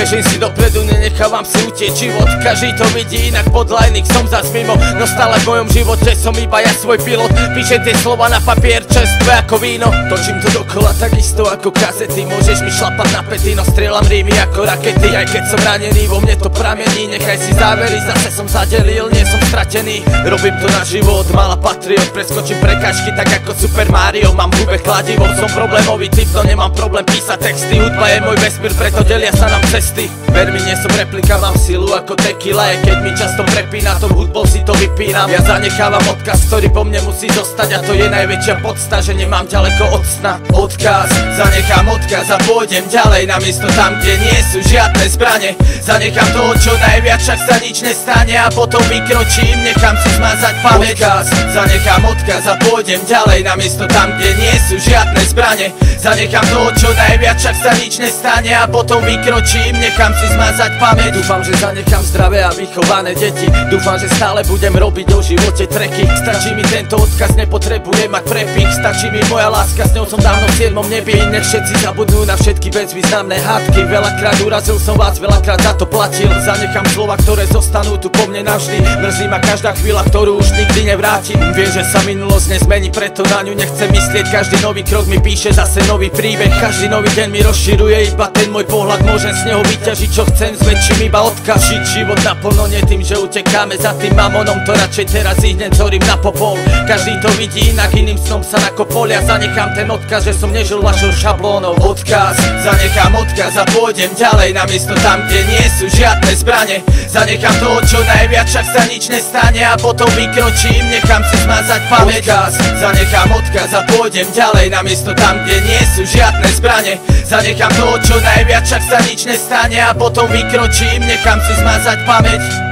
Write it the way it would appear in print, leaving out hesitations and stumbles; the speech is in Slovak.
Bežím si dopredu, nenechávam si utieť život. Každý to vidí inak, podľa iných som zas mimo. No stále v mojom živote som iba ja svoj pilot. Píšem tie slova na papier, čerstvé ako víno. Točím to dokola takisto ako kazety. Môžeš mi šlapať na pety, no strieľam rímy ako rakety. Aj keď som ranený, vo mne to pramení. Nechaj si závery, zase som zadelil, nie som stratený. Robím to na život, mala patriot. Preskočím prekážky tak ako Super Mario. Mám v hube kladivo, som problémový typ, no nemám problém písať texty. Hudba je môj vesmír, preto delia sa nám cesty. Ver mi, nie som replika, mám silu ako tequila. Keď mi často prepína, tom hudbou si to vypínam. Ja zanechávam odkaz, ktorý po mne musí zostať. A to je najväčšia podsta, že nemám ďaleko od sna. Odkaz, zanechám odkaz a pôjdem ďalej. Namiesto tam, kde nie sú žiadne zbrane. Zanechám toho čo najviac, však sa nič nestane. A potom vykročím, nechám si zmazať pamäť. Odkaz, zanechám odkaz a pôjdem ďalej. Namiesto tam, kde nie sú žiadne zbrane. Zanechám toho čo najviac, však sa nič nestane. A potom vykročím, nechám si zmazať pamäť. Dúfam, že zanechám zdravé a vychované deti. Dúfam, že stále budem robiť o živote treky. Stačí mi tento odkaz, nepotrebujem mať prepich. Stačí mi moja láska, s ňou som dávno v 7. nebi. Nech všetci zabudnú na všetky bezvýznamné hádky. Veľakrát urazil som vás, veľakrát za to platil. Zanechám slova, ktoré zostanú tu po mne navždy. Mrzí ma každá chvíľa, ktorú už nikdy nevrátim. Viem, že sa minulosť nezmení, preto na ňu nechcem myslieť. Každý nový krok mi píše zase nový príbeh. Každý nový deň mi rozširuje iba ten môj pohľad. Môžem z neho vyťažiť čo chcem, zväčším iba odkaz. Žiť život naplno, nie tým, že utekáme za tým mamonom. To radšej teraz hneď zorím na popol. Každý to vidí inak, iným snom sa nakopol. Ja zanechám ten odkaz, že som nežil vašou šablónou. Odkaz, zanechám odkaz a pôjdem ďalej. Namiesto tam, kde nie sú žiadne zbrane. Zanechám toho čo najviac, však sa nič nestane. A potom vykročím, nechám si zmazať pamäť. Odkaz, zanechám odkaz a pôjdem ďalej. Namiesto tam, kde nie sú žiadne zbrane. Zanechám toho čo najviac, však sa nič nestane. A potom vykročím, nechám si zmazať pamäť.